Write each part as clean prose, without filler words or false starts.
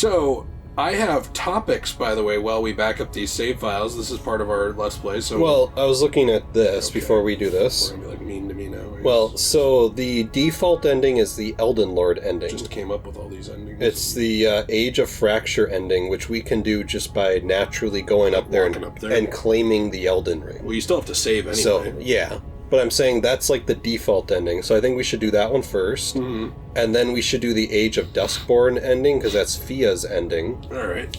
So, I have topics, by the way, while we back up these save files. This is part of our Let's Play, so... Well, I was looking at this before we do this. We're gonna be, like, mean to me now. Well, so the default ending is the Elden Lord ending. Just came up with all these endings. It's the Age of Fracture ending, which we can do just by naturally going up there, and claiming the Elden Ring. Well, you still have to save anyway. So, yeah. But I'm saying that's like the default ending, so I think we should do that one first. Mm-hmm. And then we should do the Age of Duskborn ending, because that's Fia's ending. Alright.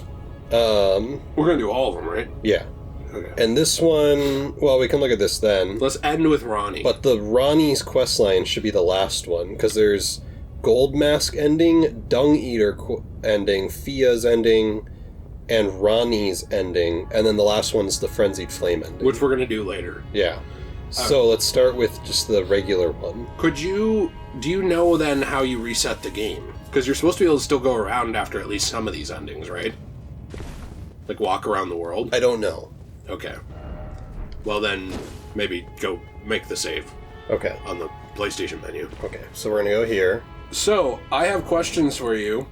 We're gonna do all of them, right? Yeah. Okay. And this one, well, we can look at this then. Let's end with Ronnie. But the Ronnie's questline should be the last one, because there's Gold Mask ending, Dung Eater ending, Fia's ending, and Ronnie's ending, and then the last one's the Frenzied Flame ending. Which we're gonna do later. Yeah. So let's start with just the regular one. Do you know then how you reset the game? Because you're supposed to be able to still go around after at least some of these endings, right? Like walk around the world? I don't know. Okay. Well then, maybe go make the save. Okay. On the PlayStation menu. Okay, so we're gonna go here. So, I have questions for you.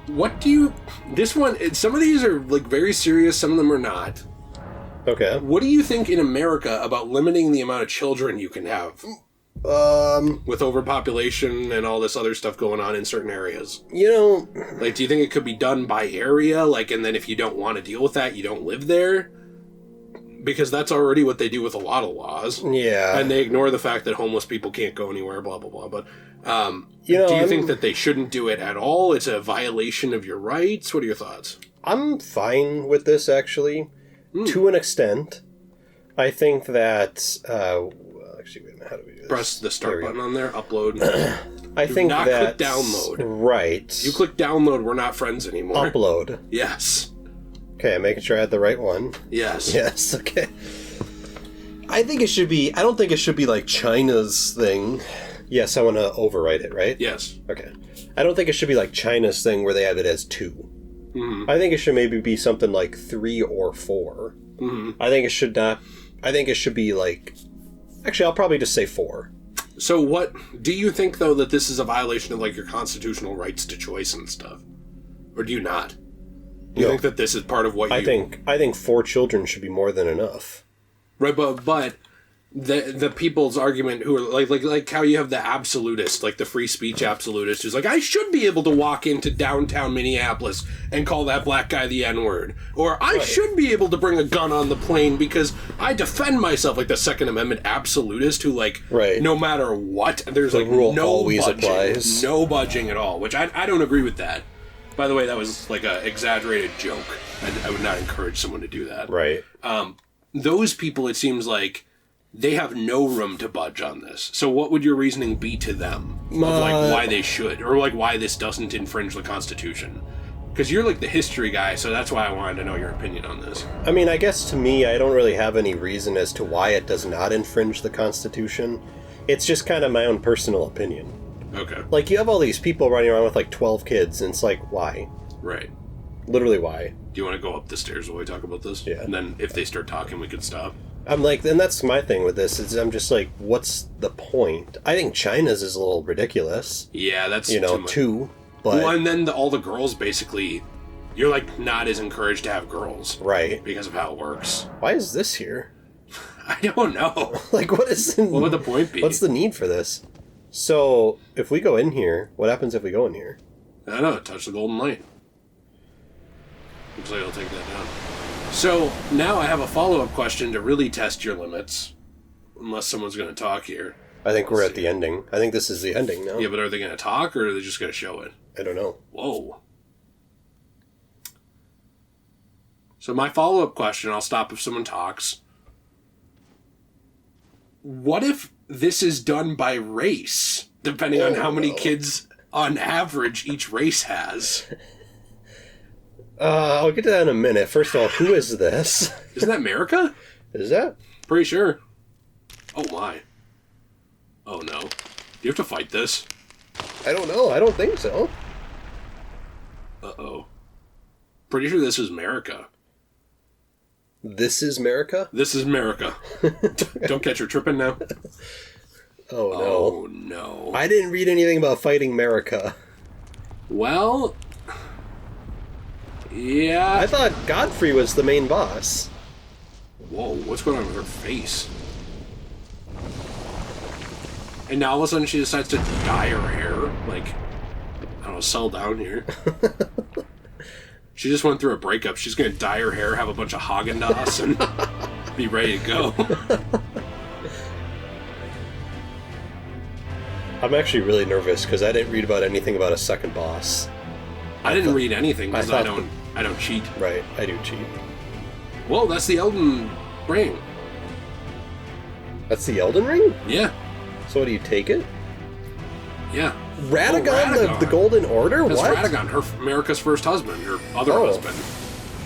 What do you... This one, some of these are like very serious, some of them are not. Okay. What do you think in America about limiting the amount of children you can have? With overpopulation and all this other stuff going on in certain areas. You know... Like, do you think it could be done by area? Like, and then if you don't want to deal with that, you don't live there? Because that's already what they do with a lot of laws. Yeah. And they ignore the fact that homeless people can't go anywhere, blah, blah, blah. But, you know, do you think that they shouldn't do it at all? It's a violation of your rights? What are your thoughts? I'm fine with this, actually. To an extent. I think that... actually, wait a minute. How do we do this? Press the start button on there. Upload. I think not that... click download. Right. You click download, we're not friends anymore. Upload. Yes. Okay, I'm making sure I had the right one. Yes. Yes, okay. I think it should be... I don't think it should be like China's thing. Yes, I want to overwrite it, right? Yes. Okay. I don't think it should be like China's thing where they have it as 2. Mm-hmm. I think it should maybe be something like 3 or 4. Mm-hmm. I think it should not... I think it should be like... Actually, I'll probably just say 4. So what... Do you think, though, that this is a violation of, like, your constitutional rights to choice and stuff? Or do you not? Do you think that this is part of what you... I think 4 children should be more than enough. Right, but the people's argument who are like how you have the absolutist, like the free speech absolutist, who's like, I should be able to walk into downtown Minneapolis and call that black guy the N-word. Or I should be able to bring a gun on the plane because I defend myself, like the Second Amendment absolutist who, like, no matter what, there's the like rule no always budging, applies. no budging at all, which I don't agree with that. By the way, that was like an exaggerated joke. I would not encourage someone to do that. Right. Those people, it seems like, they have no room to budge on this. So what would your reasoning be to them? Of, like, why they should? Or, like, why this doesn't infringe the Constitution? Because you're, like, the history guy, so that's why I wanted to know your opinion on this. I mean, I guess to me, I don't really have any reason as to why it does not infringe the Constitution. It's just kind of my own personal opinion. Okay. Like, you have all these people running around with, like, 12 kids, and it's like, why? Right. Literally, why? Do you want to go up the stairs while we talk about this? Yeah. And then if they start talking, we can stop. I'm like, and that's my thing with this, is I'm just like, what's the point? I think China's is a little ridiculous. Yeah, that's too much. 2, but... Well, and then all the girls, basically, you're, like, not as encouraged to have girls. Right. Because of how it works. Why is this here? I don't know. Like, what is... What would the point be? What's the need for this? So, if we go in here, what happens if we go in here? I don't know, touch the golden light. Looks like I'll take that down. So, now I have a follow-up question to really test your limits. Unless someone's going to talk here. I think we're at the ending. I think this is the ending now. Yeah, but are they going to talk, or are they just going to show it? I don't know. Whoa. So my follow-up question, I'll stop if someone talks. What if this is done by race, depending on how many kids, on average, each race has? I'll get to that in a minute. First of all, who is this? Isn't that Marika? Is that? Pretty sure. Oh my. Oh no. Do you have to fight this? I don't know. I don't think so. Uh-oh. Pretty sure this is Marika. This is Marika? This is Marika. Don't catch her tripping now. Oh no. Oh no. I didn't read anything about fighting Marika. Well... Yeah. I thought Godfrey was the main boss. Whoa, what's going on with her face? And now all of a sudden she decides to dye her hair. Like, I don't know, settle down here. She just went through a breakup. She's going to dye her hair, have a bunch of Haagen-Dazs, and be ready to go. I'm actually really nervous because I didn't read about anything about a second boss. I didn't read anything because I don't cheat. Right, I do cheat. Whoa, that's the Elden Ring. That's the Elden Ring? Yeah. So what, do you take it? Yeah. Radagon, the Golden Order? That's what? Radagon, Marika's first husband, her other husband.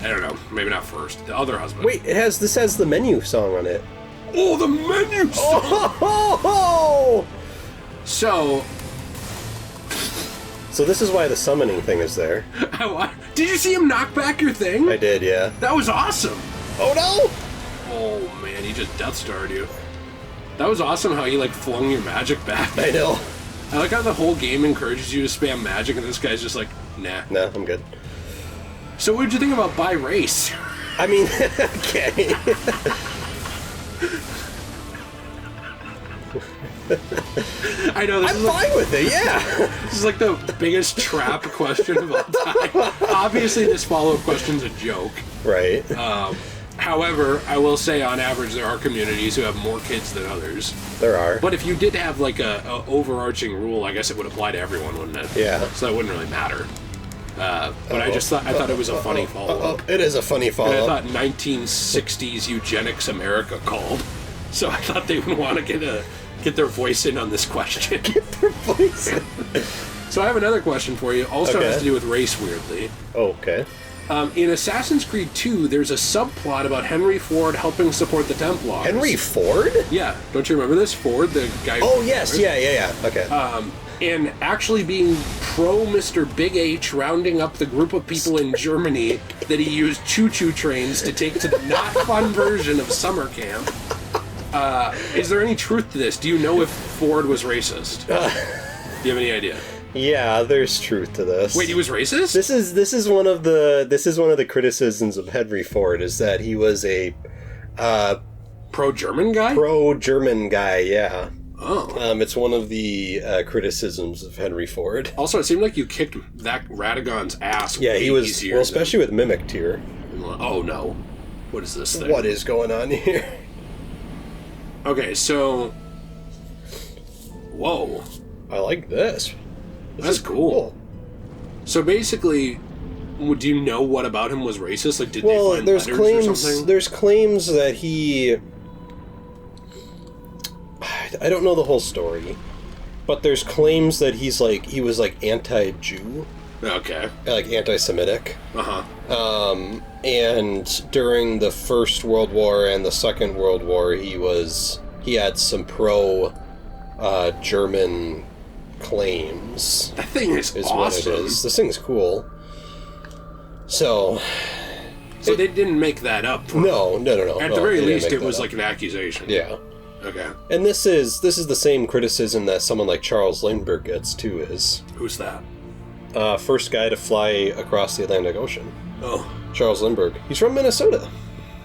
I don't know, maybe not first, the other husband. Wait, this has the menu song on it. Oh, the menu song! Oh! So this is why the summoning thing is there. Did you see him knock back your thing? I did, yeah. That was awesome! Oh no! Oh man, he just Death Starred you. That was awesome how he like flung your magic back. I know. I like how the whole game encourages you to spam magic and this guy's just like, nah. No, I'm good. So what did you think about by race? I mean, okay. I know this I'm fine with it, yeah. This is like the biggest trap question of all time. Obviously this follow-up question's a joke. Right. However, I will say on average there are communities who have more kids than others. There are. But if you did have like a overarching rule, I guess it would apply to everyone, wouldn't it? Yeah. So that wouldn't really matter. But I thought it was a funny follow-up. It is a funny follow-up. And I thought 1960s eugenics America called. So I thought they would want to get their voice in on this question. Get their voice in. So I have another question for you. Also has to do with race, weirdly. Oh, okay. In Assassin's Creed 2, there's a subplot about Henry Ford helping support the Templars. Henry Ford? Yeah. Don't you remember this? Ford, the guy... Oh, yes. Yeah. Okay. And actually being pro Mr. Big H rounding up the group of people in Germany that he used choo-choo trains to take to the not-fun version of summer camp. Is there any truth to this? Do you know if Ford was racist? Do you have any idea? Yeah, there's truth to this. Wait, he was racist? This is one of the criticisms of Henry Ford, is that he was a pro-German guy? Pro-German guy, yeah. Oh. It's one of the criticisms of Henry Ford. Also, it seemed like you kicked that Radagon's ass. Yeah, he was, easier well, especially with Mimic Tier. Oh no. What is this thing? What is going on here? Okay, so... Whoa. I like this. That's cool. So basically, do you know what about him was racist? Like, did they find letters or something? There's claims that he... I don't know the whole story, but there's claims that he was anti-Jew. Okay. Like anti-Semitic. Uh-huh. And during the First World War and the Second World War, he had some German claims. That thing is awesome. What it is. This thing's cool. So they didn't make that up. No. At the very least, it was like an accusation. Yeah. Okay. And this is the same criticism that someone like Charles Lindbergh gets too. Who's that? First guy to fly across the Atlantic Ocean. Oh. Charles Lindbergh. He's from Minnesota.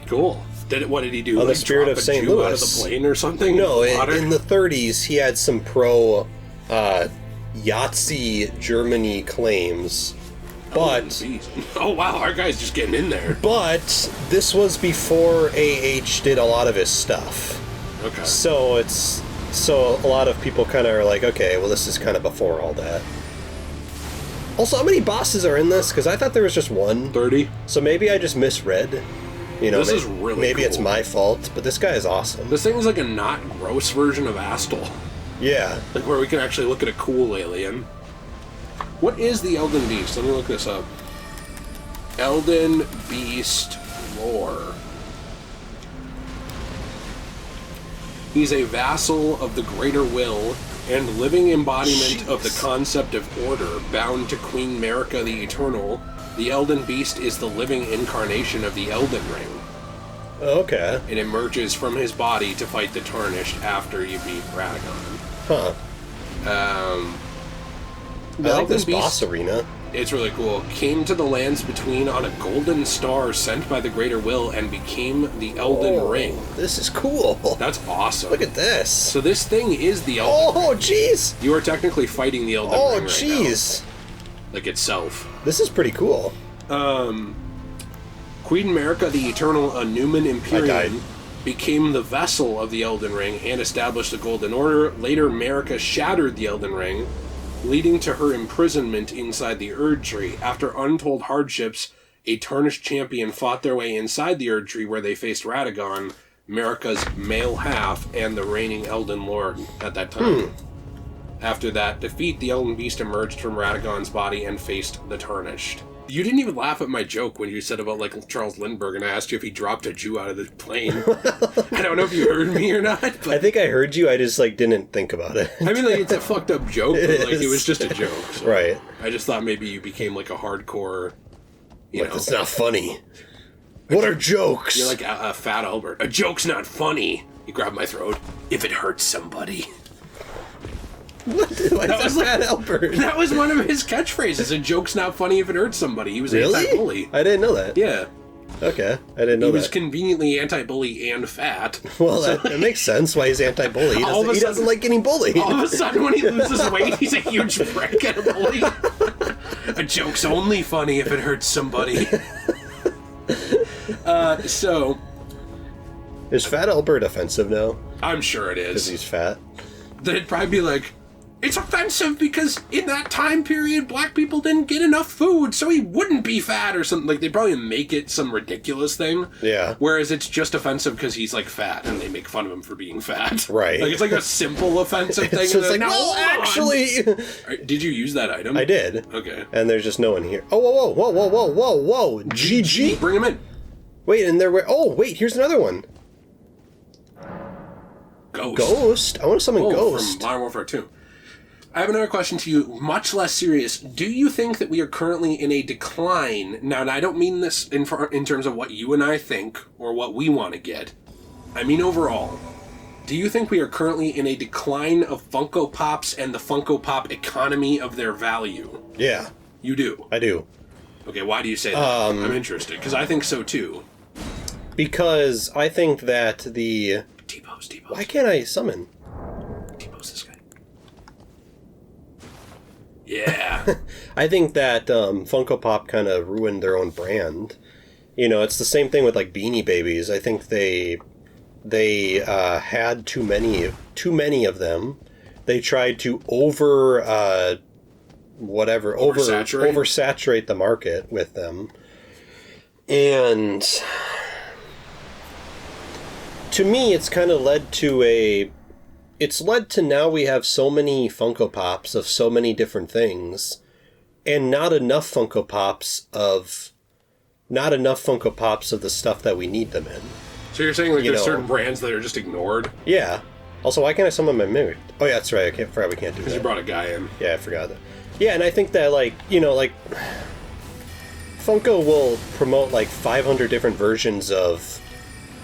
Cool. What did he do? On the Spirit of St. Louis. Out of the plane or something? No, in the 30s, he had some Yahtzee Germany claims. But... Oh, wow, our guy's just getting in there. But this was before AH did a lot of his stuff. Okay. So a lot of people kind of are like, okay, well, this is kind of before all that. Also, how many bosses are in this? Because I thought there was just one. 30. So maybe I just misread. This is really maybe cool. It's my fault, but this guy is awesome. This thing is like a not gross version of Astel. Yeah. Like where we can actually look at a cool alien. What is the Elden Beast? Let me look this up. Elden Beast lore. He's a vassal of the Greater Will and living embodiment of the concept of order, bound to Queen Marika the Eternal. The Elden Beast is the living incarnation of the Elden Ring. Okay. It emerges from his body to fight the Tarnished after you beat Radagon. Huh. I like this boss arena. It's really cool. Came to the lands between on a golden star sent by the Greater Will and became the Elden Ring. This is cool. That's awesome. Look at this. So this thing is the Elden Ring. Oh, jeez. You are technically fighting the Elden Ring right now. Jeez. Like itself. This is pretty cool. Queen Marika, the Eternal Numen Imperium, became the vessel of the Elden Ring and established the Golden Order. Later, Marika shattered the Elden Ring, leading to her imprisonment inside the Erd Tree. After untold hardships, a tarnished champion fought their way inside the Erd Tree where they faced Radagon, Marika's male half, and the reigning Elden Lord at that time. After that defeat, the Elden Beast emerged from Radagon's body and faced the Tarnished. You didn't even laugh at my joke when you said about, like, Charles Lindbergh, and I asked you if he dropped a Jew out of the plane. I don't know if you heard me or not, but... I think I heard you, I just, like, didn't think about it. I mean, like, it's a fucked up joke, but, like, it was just a joke. So right. I just thought maybe you became, like, a hardcore, you know... It's not funny. What are jokes? You're like a Fat Albert. A joke's not funny. You grab my throat. If it hurts somebody... What? That was Fat Albert. That was one of his catchphrases. A joke's not funny if it hurts somebody. He was anti-bully. I didn't know that. Yeah. Okay, I didn't know that. He was conveniently anti-bully and fat. Well, that makes sense why he's anti-bully. He doesn't like getting bullied. All of a sudden, when he loses weight, he's a huge prick and a bully. A joke's only funny if it hurts somebody. So... Is Fat Albert offensive now? I'm sure it is. Because he's fat? They'd probably be like... It's offensive because in that time period, black people didn't get enough food, so he wouldn't be fat or something. Like, they'd probably make it some ridiculous thing. Yeah. Whereas it's just offensive because he's, like, fat, and they make fun of him for being fat. Right. Like, it's like a simple offensive thing. It's just like, no, well, actually... Did you use that item? I did. Okay. And there's just no one here. Oh, whoa. GG. Bring him in. Wait, and there were... Oh, wait, here's another one. Ghost? I want to summon Ghost. From Modern Warfare 2. I have another question to you, much less serious. Do you think that we are currently in a decline? Now, and I don't mean this in terms of what you and I think or what we want to get. I mean overall. Do you think we are currently in a decline of Funko Pops and the Funko Pop economy of their value? Yeah. You do? I do. Okay, why do you say that? I'm interested, because I think so too. Because I think that the... T-pose. Why can't I summon? T-pose this guy. Yeah. I think that Funko Pop kind of ruined their own brand. You know, it's the same thing with like Beanie Babies. I think they had too many of them. They tried to oversaturate the market with them. And to me, it's kind of led to now we have so many Funko Pops of so many different things, and not enough Funko Pops of the stuff that we need them in. So you're saying like there's certain brands that are just ignored? Yeah. Also, why can't I summon my mimic? Oh yeah, that's right. I forgot we can't do that. Because you brought a guy in. Yeah, I forgot that. Yeah, and I think that Funko will promote like 500 different versions of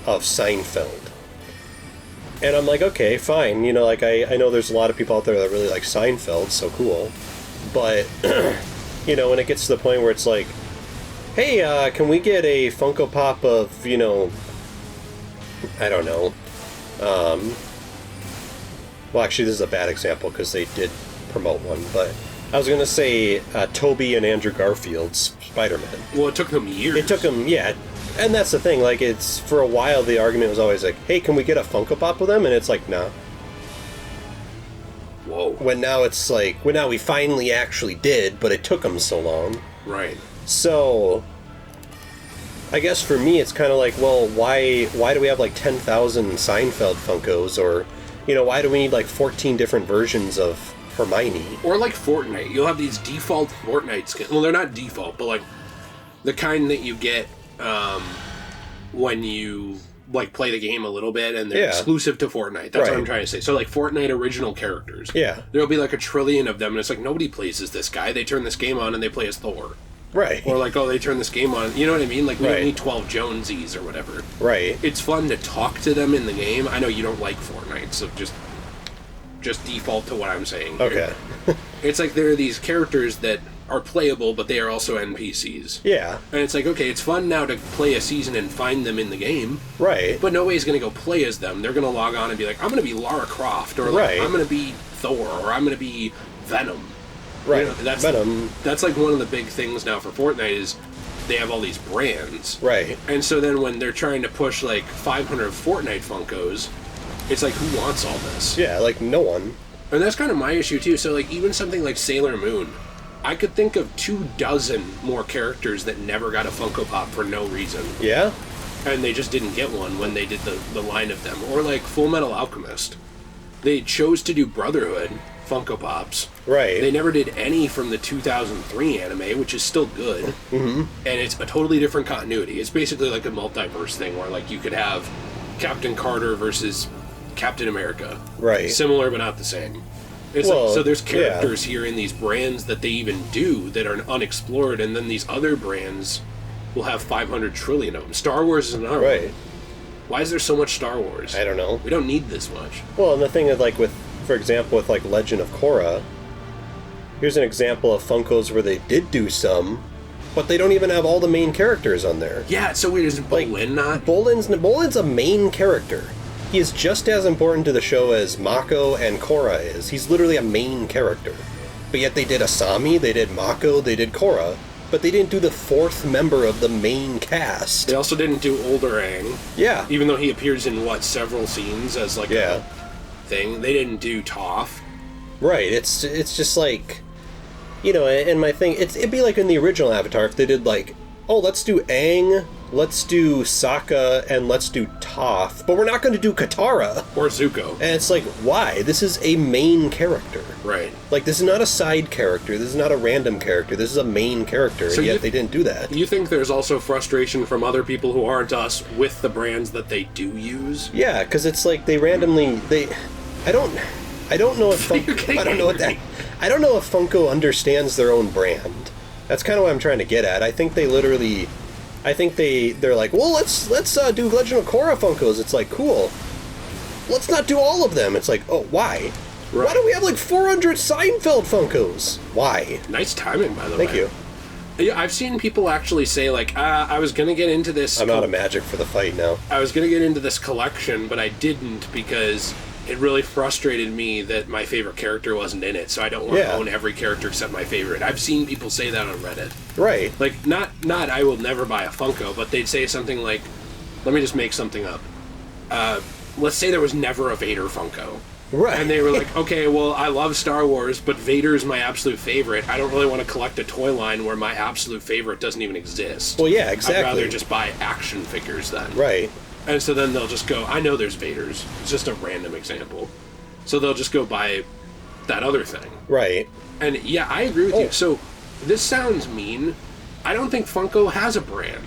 Seinfeld. And I'm like, okay, fine. You know, like, I know there's a lot of people out there that really like Seinfeld, so cool. But, you know, when it gets to the point where it's like, hey, can we get a Funko Pop of, you know, I don't know. Well, actually, this is a bad example because they did promote one. But I was going to say Tobey and Andrew Garfield's Spider-Man. Well, it took them years. It took them, yeah. And that's the thing, like, it's, for a while, the argument was always like, hey, can we get a Funko Pop with them? And it's like, nah. Whoa. When now it's like, now we finally actually did, but it took them so long. Right. So, I guess for me, it's kind of like, well, why do we have like 10,000 Seinfeld Funkos? Or, you know, why do we need like 14 different versions of Hermione? Or like Fortnite. You'll have these default Fortnite skins. Well, they're not default, but like the kind that you get when you like play the game a little bit, and they're exclusive to Fortnite. That's what I'm trying to say. So like Fortnite original characters. Yeah. There'll be like a trillion of them, and it's like nobody plays as this guy. They turn this game on and they play as Thor. Right. Or like, oh, they turn this game on. You know what I mean? Like we don't need 12 Jonesies or whatever. Right. It's fun to talk to them in the game. I know you don't like Fortnite, so just default to what I'm saying here. Okay. It's like there are these characters that are playable, but they are also NPCs. Yeah. And it's like, okay, it's fun now to play a season and find them in the game. Right. But nobody's going to go play as them. They're going to log on and be like, I'm going to be Lara Croft, or like, Right. I'm going to be Thor, or I'm going to be Venom. Right. You know, that's Venom. That's like one of the big things now for Fortnite is they have all these brands. Right. And so then when they're trying to push like 500 Fortnite Funkos, it's like, who wants all this? Yeah, like no one. And that's kind of my issue too. So like even something like Sailor Moon, I could think of 24 more characters that never got a Funko Pop for no reason. Yeah? And they just didn't get one when they did the line of them. Or like Full Metal Alchemist. They chose to do Brotherhood Funko Pops. Right. They never did any from the 2003 anime, which is still good. Mm-hmm. And it's a totally different continuity. It's basically like a multiverse thing where like you could have Captain Carter versus Captain America. Right. Similar but not the same. It's Well, like, so there's characters here in these brands that they even do that are unexplored, and then these other brands will have 500 trillion of them. Star Wars is another Right. one. Why is there so much Star Wars? I don't know. We don't need this much. Well, and the thing is, like, with, for example, with, like, Legend of Korra, here's an example of Funkos where they did do some, but they don't even have all the main characters on there. Yeah, it's so weird. Isn't Like, Bolin not? Bolin's a main character. He is just as important to the show as Mako and Korra is. He's literally a main character. But yet they did Asami, they did Mako, they did Korra, but they didn't do the fourth member of the main cast. They also didn't do Older Aang, Yeah. even though he appears in, several scenes as, like, Yeah. a thing. They didn't do Toph. Right, it's just like, you know, and my thing, it'd be like in the original Avatar if they did like, oh, let's do Aang, let's do Sokka, and let's do Toph, but we're not going to do Katara. Or Zuko. And it's like, why? This is a main character. Right. Like, this is not a side character, this is not a random character, this is a main character, So and you- yet they didn't do that. You think there's also frustration from other people who aren't us with the brands that they do use? Yeah, because it's like they randomly, I don't know if You're getting I don't know what that. angry. I don't know if Funko understands their own brand. That's kind of what I'm trying to get at. I think they literally, they're like, well, let's do Legend of Korra Funkos. It's like, cool. Let's not do all of them. It's like, oh, why? Right. Why do we have like 400 Seinfeld Funkos? Why? Nice timing, by the way. Thank you. Yeah, I've seen people actually say, like, I was going to get into this... I'm out of magic for the fight now. I was going to get into this collection, but I didn't because it really frustrated me that my favorite character wasn't in it, so I don't want to own every character except my favorite. I've seen people say that on Reddit. Right. Like, not I will never buy a Funko, but they'd say something like, let me just make something up. Let's say there was never a Vader Funko. Right. And they were like, okay, well, I love Star Wars, but Vader's my absolute favorite. I don't really want to collect a toy line where my absolute favorite doesn't even exist. Well, yeah, exactly. I'd rather just buy action figures then. Right. And so then they'll just go, I know there's Vaders. It's just a random example. So they'll just go buy that other thing. Right. And yeah, I agree with you. So this sounds mean. I don't think Funko has a brand.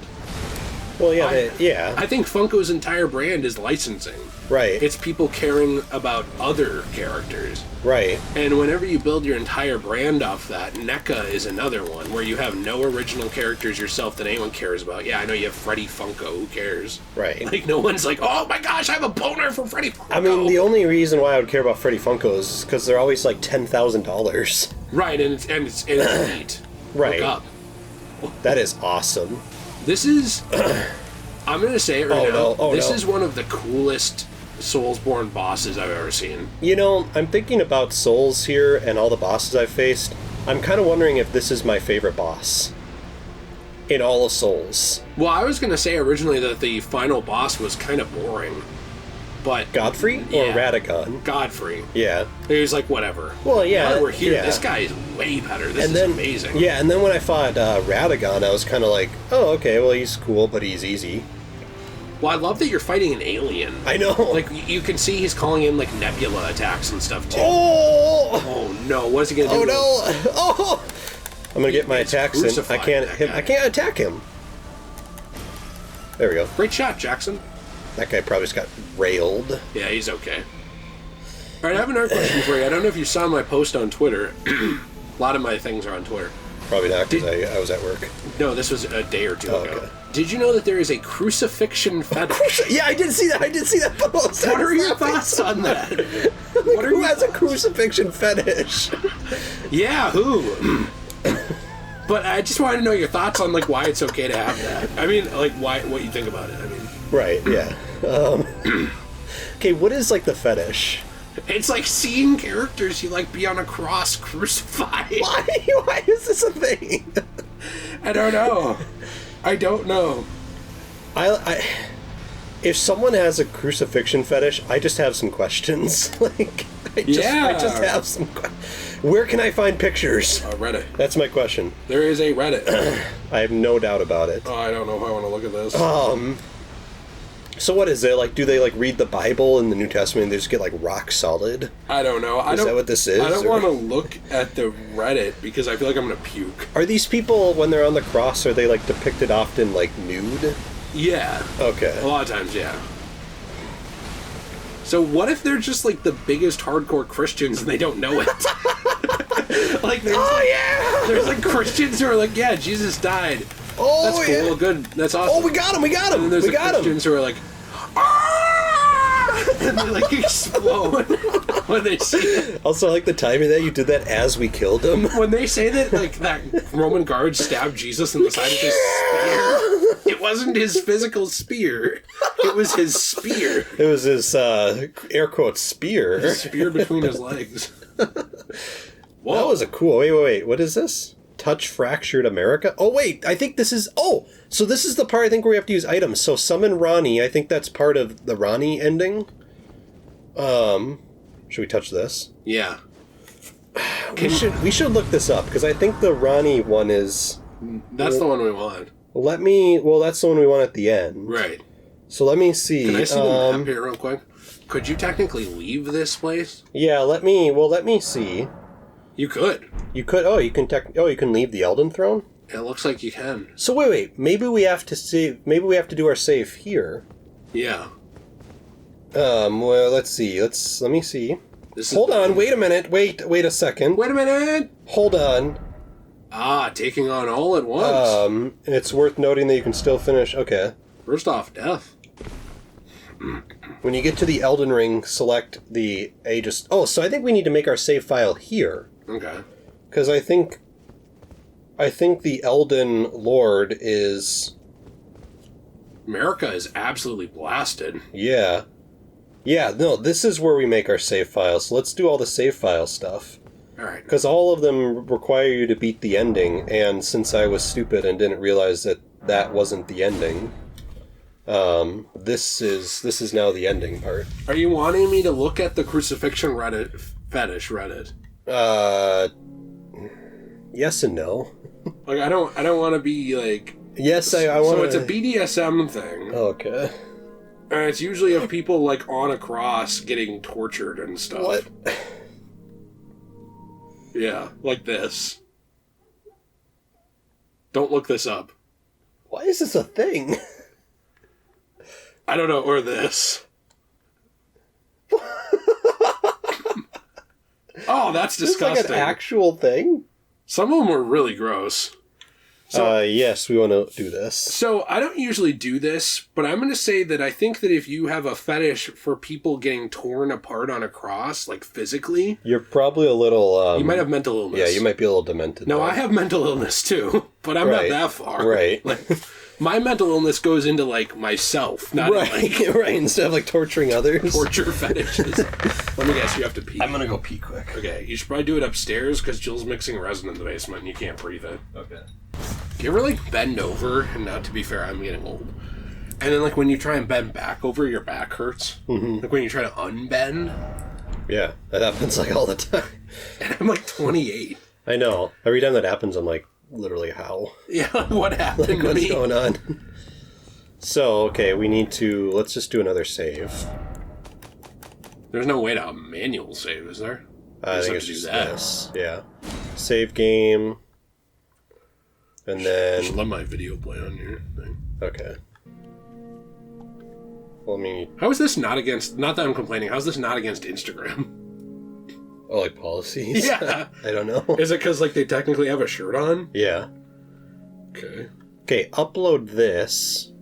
Well, yeah, I think Funko's entire brand is licensing. Right. It's people caring about other characters. Right. And whenever you build your entire brand off that, NECA is another one, where you have no original characters yourself that anyone cares about. Yeah, I know you have Freddy Funko, who cares? Right. Like, no one's like, oh my gosh, I have a boner for Freddy Funko! I mean, the only reason why I would care about Freddy Funkos is because they're always like $10,000. Right, and it's neat. Right. Look up. That is awesome. This is... I'm going to say it right now. This no. is one of the coolest Soulsborne bosses I've ever seen. You know, I'm thinking about Souls here and all the bosses I've faced. I'm kind of wondering if this is my favorite boss in all of Souls. Well, I was going to say originally that the final boss was kind of boring. But Godfrey or Radagon? Godfrey. Yeah. He was like, whatever. Well, yeah. Now that we're here, yeah. this guy is way better. This is amazing. Yeah, and then when I fought Radagon, I was kind of like, oh, okay, well, he's cool, but he's easy. Well, I love that you're fighting an alien. I know. Like, you can see he's calling in, like, nebula attacks and stuff, too. Oh! Oh, no. What is he going to do? Oh, no! Oh! I'm going to get my attacks in. I can't attack him. There we go. Great shot, Jackson. That guy probably just got railed. Yeah, he's okay. All right, I have another question for you. I don't know if you saw my post on Twitter. A lot of my things are on Twitter. Probably not, because I was at work. No, this was a day or two ago. Okay. Did you know that there is a crucifixion fetish? Yeah, I did see that. I did see that post. What are your thoughts on that? Who has a crucifixion fetish? Yeah, who? But I just wanted to know your thoughts on like why it's okay to have that. I mean, like what you think about it. I mean, right? Yeah. Okay, what is like the fetish? it's like seeing characters you like be on a cross crucified. Why? Why is this a thing? I don't know. I if someone has a crucifixion fetish, I just have some questions. Like, I just have some. Where can I find pictures? Reddit. That's my question. There is a Reddit. I have no doubt about it. Oh, I don't know if I want to look at this. So what is it like? Do they like read the Bible in the New Testament and they just get like rock solid? I don't know. Is that what this is? I don't want to look at the Reddit because I feel like I'm gonna puke. Are these people, when they're on the cross, are they like depicted often like nude? Yeah. Okay. A lot of times, yeah. So what if they're just like the biggest hardcore Christians and they don't know it? Like there's like Christians who are like, yeah, Jesus died. Oh, that's cool. yeah. Good. That's awesome. Oh, we got him. And then there's Christians who are like, ah! And they like explode when they see it. Also, I like the timing that you did that as we killed him. When they say that, like, that Roman guard stabbed Jesus in the side of his spear, it wasn't his physical spear. It was his spear. It was his, air quotes, spear. His spear between his legs. Whoa. That was a cool... Wait. What is this? Touch Fractured America? Oh, wait. I think this is... Oh! So this is the part, I think, where we have to use items. So Summon Ronnie. I think that's part of the Ronnie ending. Should we touch this? Yeah. We should look this up, because I think the Ronnie one is... That's the one we want. Well, that's the one we want at the end. Right. So let me see. Can I see the map here real quick? Could you technically leave this place? Yeah, let me see. You could. You could. Oh, you can leave the Elden Throne? It looks like you can. So wait. Maybe we have to save. Maybe we have to do our save here. Yeah. Well, let's see. Let me see. Hold on. Wait a minute. Wait a second. Wait a minute. Hold on. Taking on all at once. It's worth noting that you can still finish. Okay. First off, death. When you get to the Elden Ring, select the Aegis. Oh, so I think we need to make our save file here. Okay. Because I think the Elden Lord is... Marika is absolutely blasted. Yeah. Yeah, no, this is where we make our save files. So let's do all the save file stuff. Alright. Because all of them require you to beat the ending, and since I was stupid and didn't realize that wasn't the ending, this is now the ending part. Are you wanting me to look at the crucifixion fetish Reddit? Yes and no. Like, I don't want to be like... Yes, I want to... So it's a BDSM thing. Okay. And it's usually of people, like, on a cross getting tortured and stuff. What? Yeah, like this. Don't look this up. Why is this a thing? I don't know, or this. Oh, that's disgusting. Is this like an actual thing? Some of them were really gross. So, yes, we want to do this. So, I don't usually do this, but I'm going to say that I think that if you have a fetish for people getting torn apart on a cross, like physically... You're probably a little... you might have mental illness. Yeah, you might be a little demented. No, though. I have mental illness too, but I'm not that far. Right. Like, my mental illness goes into, like, myself, not right. like... Right, instead of, like, torturing others. Torture fetishes. Let me guess, you have to pee. I'm going to go pee quick. Okay, you should probably do it upstairs, because Jill's mixing resin in the basement and you can't breathe it. Okay. Do you ever, like, bend over? And now, to be fair, I'm getting old. And then, like, when you try and bend back over, your back hurts. Mm-hmm. Like, when you try to unbend. Yeah, that happens, like, all the time. And I'm, like, 28. I know. Every time that happens, I'm like, literally, how? Yeah, what happened to what's me? going on? So, okay, we need to... Let's just do another save. There's no way to manual save, is there? I think it's just this. Yeah. Save game. And then... I should let my video play on your thing. Okay. Let me... How is this not against... Not that I'm complaining. How is this not against Instagram? Oh, like policies? Yeah. I don't know. Is it because, like, they technically have a shirt on? Yeah. Okay. Okay, upload this.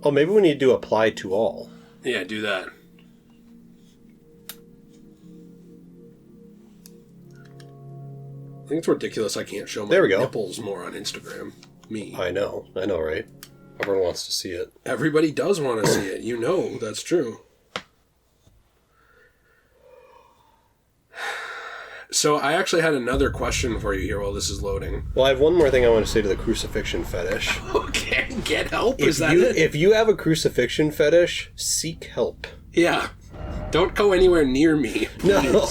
Oh, maybe we need to do apply to all. Yeah, do that. think it's ridiculous I can't show my There we go. nipples more on Instagram. Me. I know, right? Everyone wants to see it. Everybody does want to see it. You know that's true. So I actually had another question for you here while this is loading. Well, I have one more thing I want to say to the crucifixion fetish. Okay, get help? Is that it? If you have a crucifixion fetish, seek help. Yeah. Don't go anywhere near me. No.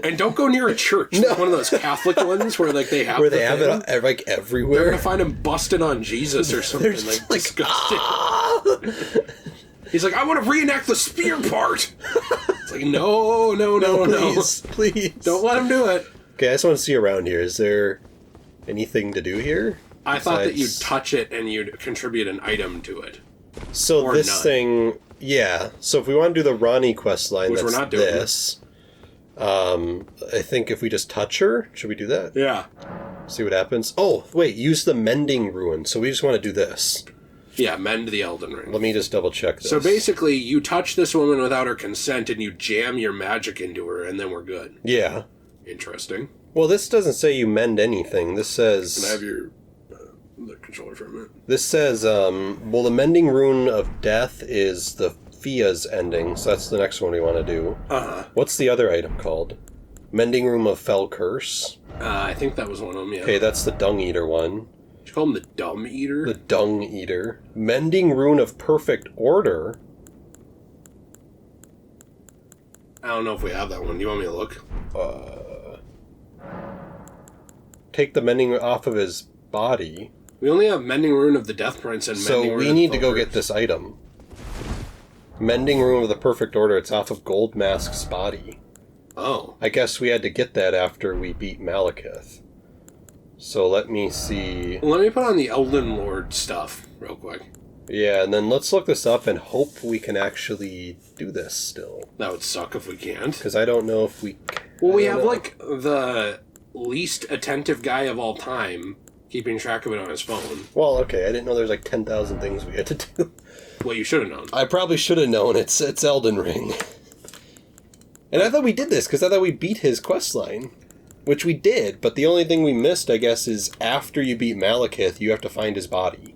And don't go near a church. No. One of those Catholic ones where like they have Where they have it like everywhere. They're gonna find him busted on Jesus or something like disgusting. He's like, I want to reenact the spear part. It's like, no. Please. Don't let him do it. Okay, I just want to see around here. Is there anything to do here? I thought that you'd touch it and you'd contribute an item to it. So or this none. thing, yeah. So if we want to do the Ronnie quest line, which that's we're not doing. this. I think if we just touch her, should we do that? Yeah. See what happens. Oh, wait, use the mending ruin. So we just want to do this. Yeah, mend the Elden Ring. Let me just double check this. So basically, you touch this woman without her consent and you jam your magic into her and then we're good. Yeah. Interesting. Well, this doesn't say you mend anything. This says... Can I have your the controller for a minute? This says, well, the mending rune of death is the Fia's ending, so that's the next one we want to do. Uh-huh. What's the other item called? Mending Room of Fell Curse. I think that was one of them, yeah. Okay, that's the Dung Eater one. Did you call him the Dumb Eater? The Dung Eater. Mending Rune of Perfect Order. I don't know if we have that one. Do you want me to look? Take the mending off of his body. We only have Mending Rune of the Death Prince and Mending Rune So we of need the to go Fell get Curse. this item. Mending Room of the Perfect Order. It's off of Gold Mask's body. Oh. I guess we had to get that after we beat Malekith. So let me see. Well, let me put on the Elden Lord stuff real quick. Yeah, and then let's look this up and hope we can actually do this still. That would suck if we can't. Because I don't know if we... Well, we I don't have, know. like, the least attentive guy of all time keeping track of it on his phone. Well, okay, I didn't know there's like 10,000 things we had to do. Well, you should have known. I probably should have known. It's Elden Ring. And I thought we did this, because I thought we beat his questline. Which we did, but the only thing we missed, I guess, is after you beat Malekith, you have to find his body.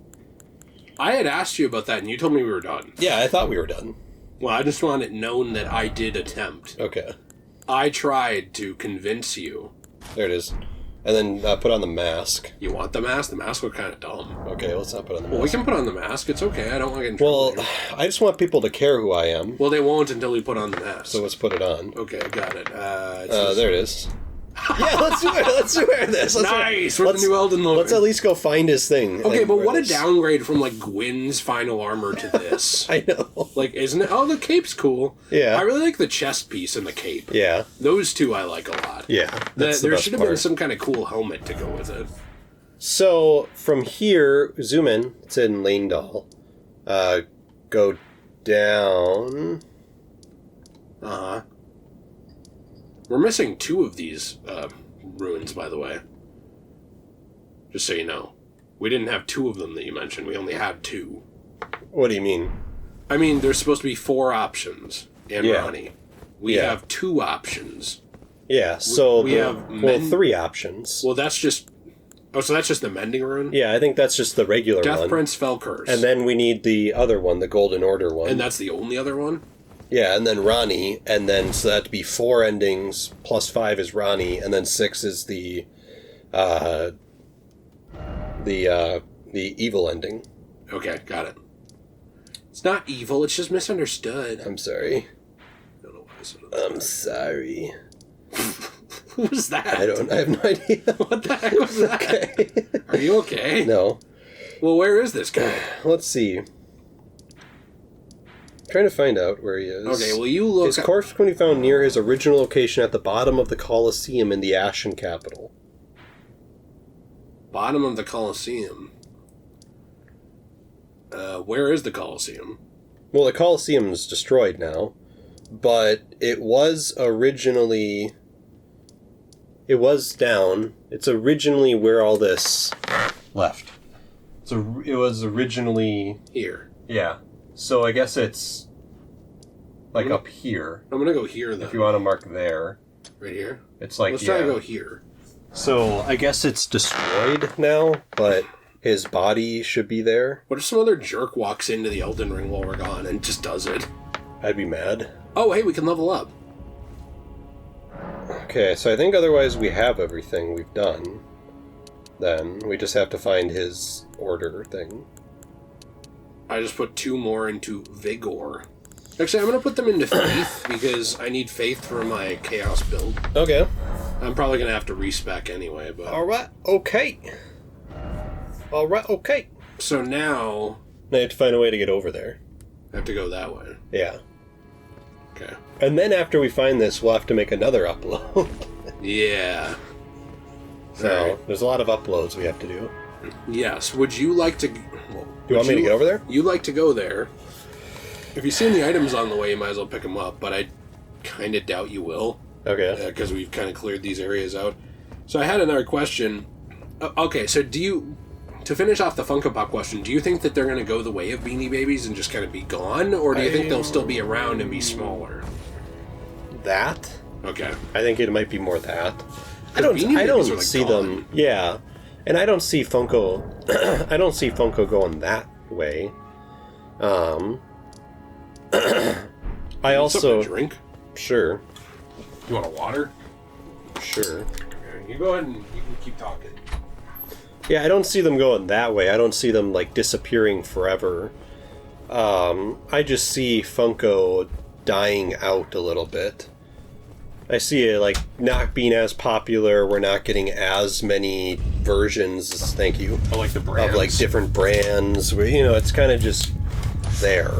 I had asked you about that, and you told me we were done. Yeah, I thought we were done. Well, I just want it known that I did attempt. Okay. I tried to convince you. There it is. And then put on the mask. You want the mask? The mask looked kind of dumb. Okay, let's not put on the mask. Well, we can put on the mask. It's okay. I don't want to get in trouble. Well, here. I just want people to care who I am. Well, they won't until we put on the mask. So let's put it on. Okay, got it. There it is. Yeah, let's do it. Let's wear this. Nice! We're the new Elden Lord. Let's at least go find his thing. Okay, but wear what this. a downgrade from, like, Gwyn's final armor to this. I know. Like, isn't it? Oh, the cape's cool. Yeah. I really like the chest piece and the cape. Yeah. Those two I like a lot. Yeah. That's the there best should have been part. some kind of cool helmet to go with it. So, from here, zoom in. It's in Lanedal. Go down. Uh-huh. We're missing 2 of these ruins, by the way. Just so you know. We didn't have 2 of them that you mentioned. We only had 2. What do you mean? I mean, there's supposed to be 4 options in Yeah. Ronnie. We Yeah. have 2 options. Yeah, so... we have 3 options. Well, that's just... Oh, so that's just the Mending Rune? Yeah, I think that's just the regular Death one. Prince Fell Curse. And then we need the other one, the Golden Order one. And that's the only other one? Yeah, and then Ronnie, and then so that'd be 4 endings, plus 5 is Ronnie, and then 6 is the evil ending. Okay, got it. It's not evil, it's just misunderstood. I'm sorry. I don't know why I said it. I'm sorry. Who was that? I have no idea. What the heck was that? Okay. Are you okay? No. Well, where is this guy? Let's see. Trying to find out where he is. Okay, well, you look... His corpse can be found near his original location at the bottom of the Colosseum in the Ashen Capital. Bottom of the Colosseum. Where is the Colosseum? Well, the Colosseum's destroyed now, but it was originally... It was down. It's originally where all this left. So it was originally... Here. Yeah. So I guess it's like up here. I'm gonna go here, though. If you want to mark there. Right here? It's like, Let's try to go here. So I guess it's destroyed now, but his body should be there. What if some other jerk walks into the Elden Ring while we're gone and just does it? I'd be mad. Oh, hey, we can level up. Okay, so I think otherwise we have everything we've done. Then we just have to find his order thing. I just put 2 more into Vigor. Actually, I'm going to put them into Faith because I need Faith for my Chaos build. Okay. I'm probably going to have to respec anyway, but... Alright, okay. Alright, okay. So now... I have to find a way to get over there. I have to go that way. Yeah. Okay. And then after we find this, we'll have to make another upload. Yeah. So, Right. there's a lot of uploads we have to do. Yes. Would you like to... Well, You want me to get over there? You like to go there. If you've seen the items on the way, you might as well pick them up, but I kind of doubt you will. Okay. Because we've kind of cleared these areas out. So I had another question. Okay, so do you... To finish off the Funko Pop question, do you think that they're going to go the way of Beanie Babies and just kind of be gone? Or do you think they'll still be around and be smaller? That? Okay. I think it might be more that. I Beanie don't Babies are, like, see them... gone. Yeah. And I don't see Funko... I don't see Funko going that way. I also... A drink? Sure. You want a water? Sure. Okay, you go ahead and you can keep talking. Yeah, I don't see them going that way. I don't see them, like, disappearing forever. I just see Funko dying out a little bit. I see it, like, not being as popular. We're not getting as many versions, thank you, I like the brands. of, like, different brands. Where, you know, it's kind of just there.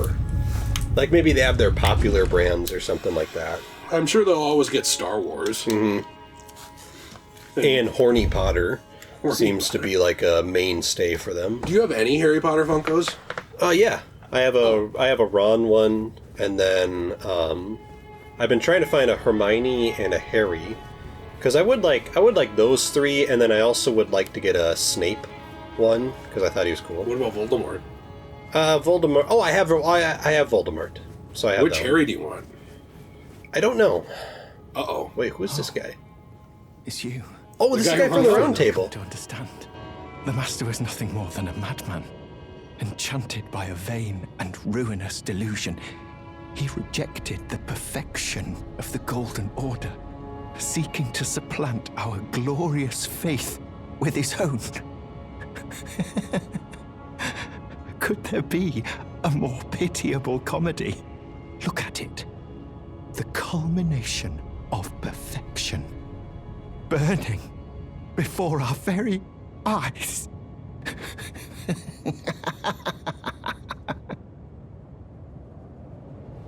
Like, maybe they have their popular brands or something like that. I'm sure they'll always get Star Wars. Mm-hmm. And Horny Potter seems to be, like, a mainstay for them. Do you have any Harry Potter Funkos? Yeah. I have a Ron one, and then I've been trying to find a Hermione and a Harry, because I would like those 3, and then I also would like to get a Snape one because I thought he was cool. What about Voldemort? Voldemort. Oh, I have Voldemort. So I have Which that Harry do you want? one. I don't know. Uh-oh. Wait, who's this guy? It's you. Oh, this is guy the guy who from the runs Round Table. To understand, the Master was nothing more than a madman, enchanted by a vain and ruinous delusion. He rejected the perfection of the Golden Order, seeking to supplant our glorious faith with his own. Could there be a more pitiable comedy? Look at it. The culmination of perfection. Burning before our very eyes.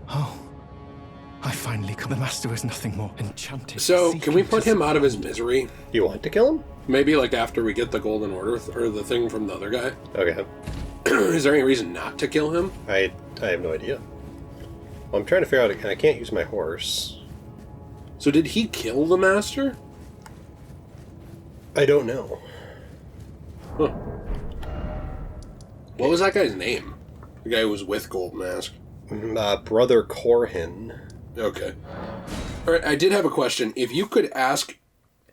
Oh, I finally come. The Master was nothing more enchanted. So, can we seeking put to him out of his misery? You want to kill him? Maybe, like, after we get the Golden Order, or the thing from the other guy? Okay. Is there any reason not to kill him? I have no idea. Well, I'm trying to figure out. I can't use my horse. So did he kill the Master? I don't know. Huh. What was that guy's name? The guy who was with Gold Mask. Brother Corhin. Okay. Alright, I did have a question. If you could ask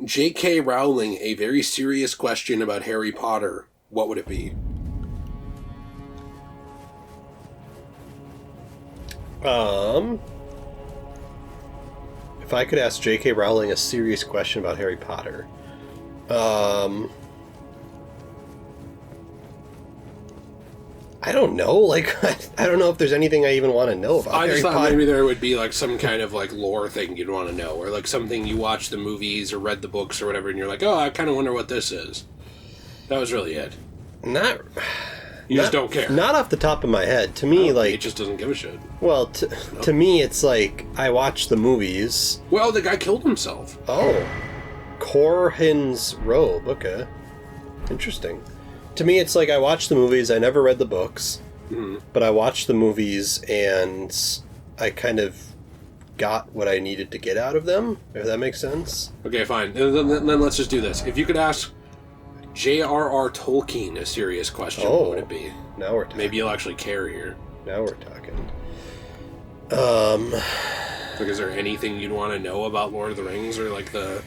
J.K. Rowling a very serious question about Harry Potter, what would it be? If I could ask J.K. Rowling a serious question about Harry Potter, I don't know. Like, I don't know if there's anything I even want to know about I Harry just thought Potter. maybe there would be like some kind of like lore thing you'd want to know, or like something you watched the movies or read the books or whatever, and you're like, oh, I kind of wonder what this is. That was really it. Not. You just don't care. Not off the top of my head. To me, like, it just doesn't give a shit. well, to me, it's like I watch the movies. Well, the guy killed himself. Oh, Corhin's robe. Okay, interesting. To me, it's like I watch the movies. I never read the books, but I watched the movies, and I kind of got what I needed to get out of them. If that makes sense. Okay, fine. Then let's just do this. If you could ask J.R.R. Tolkien a serious question, what would it be? Now we're talking. Maybe you'll actually care here. Now we're talking. Like, is there anything you'd want to know about Lord of the Rings or like the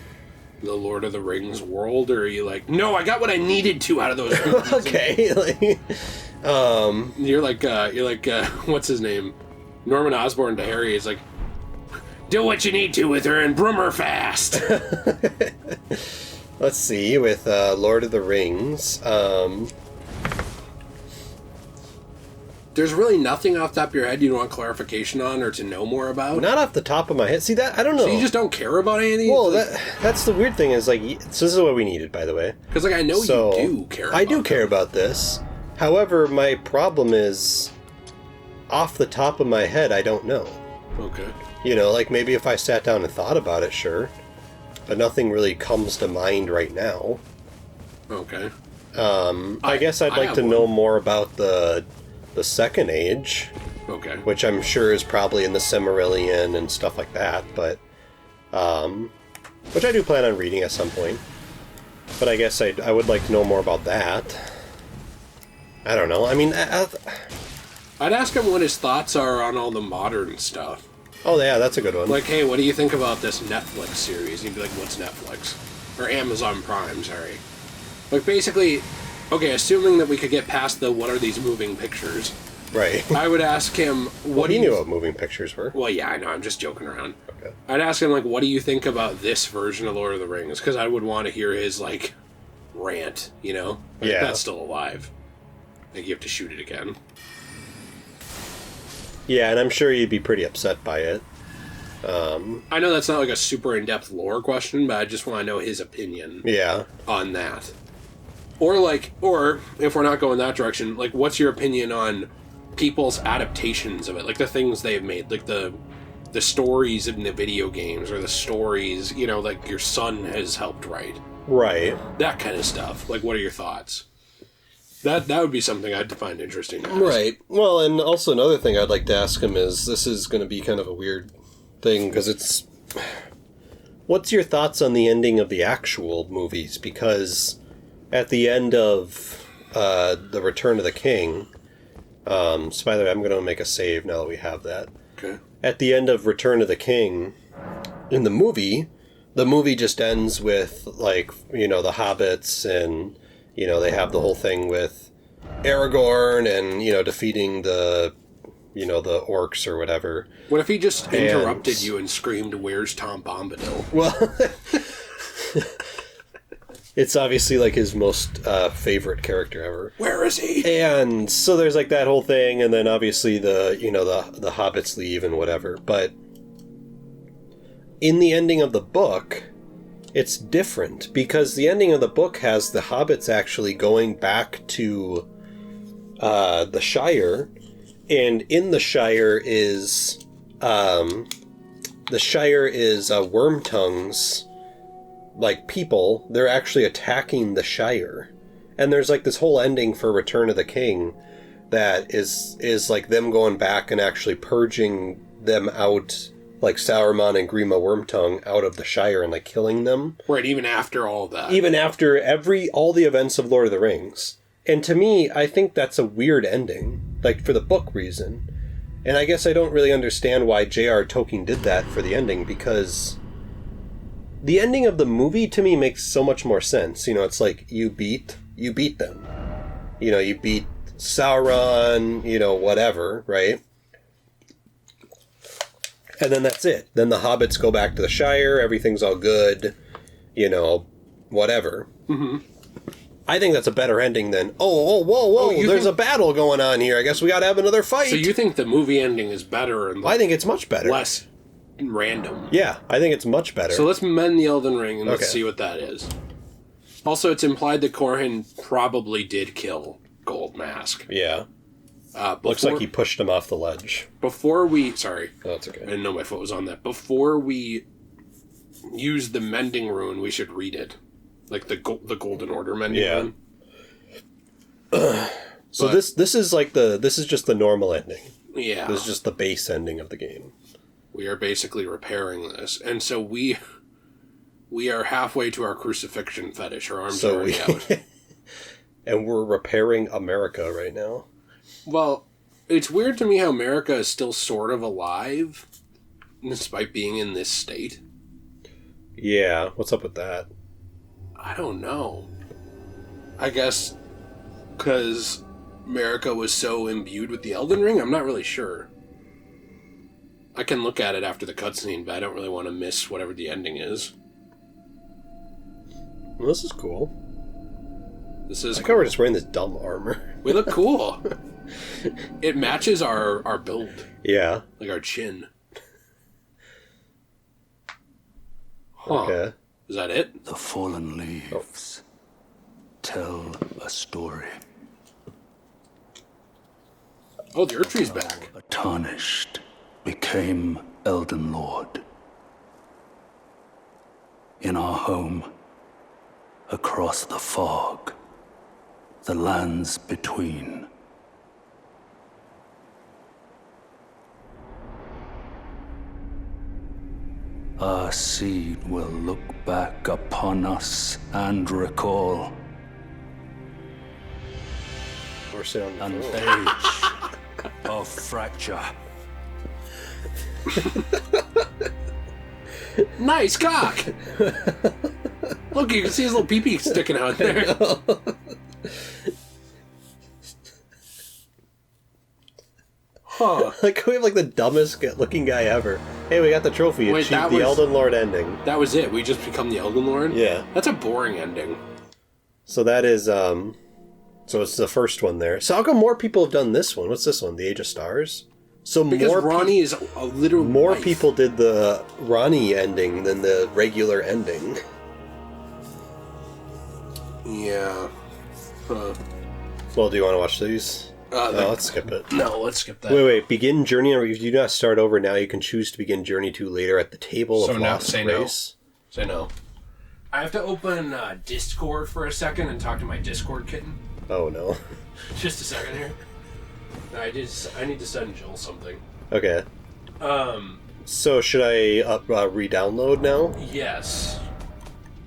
the Lord of the Rings world, or are you like, no, I got what I needed to out of those movies? Okay. You're like, what's his name? Norman Osborn to Harry is like, do what you need to with her and broom her fast. Let's see, with Lord of the Rings, There's really nothing off the top of your head you want clarification on or to know more about? not off the top of my head. See, that, I don't know. So you just don't care about anything? Well, that's the weird thing is, like, so this is what we needed, by the way. Because, like, I know So, you do care about I do care about this. However, my problem is, off the top of my head, I don't know. Okay. You know, like, maybe if I sat down and thought about it, sure. But nothing really comes to mind right now. Okay. I guess I'd like to know more about the Second Age. Okay. Which I'm sure is probably in the Silmarillion and stuff like that, but... which I do plan on reading at some point. But I guess I would like to know more about that. I don't know. I mean... I'd ask him what his thoughts are on all the modern stuff. Oh, yeah, that's a good one. Like, hey, what do you think about this Netflix series? And he'd be like, what's Netflix? Or Amazon Prime, sorry. Like, basically, okay, assuming that we could get past the what are these moving pictures, right. I would ask him, what do you knew what moving pictures were? Well, yeah, I know, I'm just joking around. Okay. I'd ask him, like, what do you think about this version of Lord of the Rings? Because I would want to hear his, like, rant, you know? Like, Yeah. that's still alive. Like, you have to shoot it again. Yeah, and I'm sure you'd be pretty upset by it. I know that's not, like, a super in-depth lore question, but I just want to know his opinion Yeah. on that. Or, like, or, if we're not going that direction, like, what's your opinion on people's adaptations of it? Like, the things they've made, like, the stories in the video games, or the stories, you know, like, your son has helped write. Right. That kind of stuff. Like, what are your thoughts? That would be something I'd find interesting to ask. Right. Well, and also another thing I'd like to ask him is, this is going to be kind of a weird thing, because it's... What's your thoughts on the ending of the actual movies? Because at the end of The Return of the King... so by the way, I'm going to make a save now that we have that. Okay. At the end of Return of the King, in the movie just ends with, like, you know, the hobbits, and, you know, they have the whole thing with Aragorn and, you know, defeating the, you know, the orcs or whatever. What if he just interrupted you and screamed, "Where's Tom Bombadil?" Well, it's obviously, like, his most favorite character ever. Where is he? And so there's, like, that whole thing, and then obviously the hobbits leave and whatever. But in the ending of the book, it's different, because the ending of the book has the hobbits actually going back to the Shire, and in the Shire is Wormtongue's, like, people. They're actually attacking the Shire, and there's, like, this whole ending for Return of the King that is like them going back and actually purging them out, like Sauron and Grima Wormtongue, out of the Shire and, like, killing them. Right, even after all that. Even after all the events of Lord of the Rings. And to me, I think that's a weird ending, like, for the book reason. And I guess I don't really understand why J.R. Tolkien did that for the ending, because the ending of the movie, to me, makes so much more sense. You know, it's like, you beat them. You know, you beat Sauron, you know, whatever, right? And then that's it. Then the hobbits go back to the Shire, everything's all good, you know, whatever. Mm-hmm. I think that's a better ending than, whoa, there's a battle going on here. I guess we gotta have another fight. So you think the movie ending is better and I think it's much better. less random? Yeah, I think it's much better. So let's mend the Elden Ring and let's Okay. see what that is. Also, it's implied that Corhin probably did kill Gold Mask. Yeah. Looks like he pushed him off the ledge. Before we... Sorry. Oh, that's okay. I didn't know my foot was on that. Before we use the mending rune, we should read it. Like the Golden Order mending rune. So this is like this is just the normal ending. Yeah. This is just the base ending of the game. We are basically repairing this. And so we are halfway to our crucifixion fetish. Our arms are already out. And we're repairing America right now. Well, it's weird to me how America is still sort of alive, despite being in this state. Yeah, what's up with that? I don't know. I guess because Marika was so imbued with the Elden Ring, I'm not really sure. I can look at it after the cutscene, but I don't really want to miss whatever the ending is. Well, this is cool. This is. I think we're just wearing this dumb armor. We look cool. It matches our build. Yeah. Like our chin. Huh. Okay. Is that it? The fallen leaves tell a story. Oh, the Earth Tree's back. A tarnished became Elden Lord. In our home, across the fog, the lands between. Our seed will look back upon us and recall We're sitting on an the floor. age of fracture. Nice cock! Look, you can see his little pee-pee sticking out there. Huh. Like, we have like the dumbest looking guy ever. Hey, we got the trophy. Wait, Achieved that the was- Elden Lord ending. That was it. We just become the Elden Lord? Yeah. That's a boring ending. So that is, so it's the first one there. So how come more people have done this one? What's this one? The Age of Stars? So Because more Ronnie is a literal more wife. people did the Ronnie ending than the regular ending. Yeah. Huh. Well, do you want to watch these? No, let's skip it. No, let's skip that. Wait. Begin journey. If you do not start over now, you can choose to begin journey 2 later at the table So of now, Lost say no. Grace. Say no. I have to open Discord for a second and talk to my Discord kitten. Oh no. Just a second here. I need to send Jill something. Okay. So should I re-download now? Yes.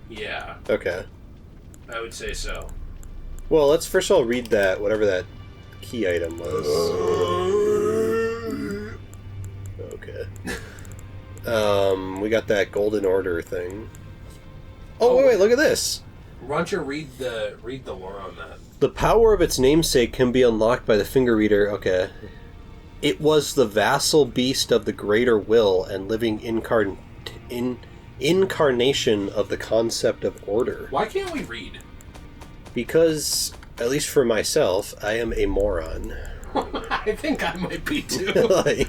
Yeah, Okay. I would say so. Well, let's first of all read that whatever that key item was. Okay. We got that Golden Order thing. Oh, wait, look at this. Why don't you read the lore on that? The power of its namesake can be unlocked by the finger reader. Okay. It was the vassal beast of the greater will and living incarnation of the concept of order. Why can't we read? Because, at least for myself, I am a moron. I think I might be too. Like,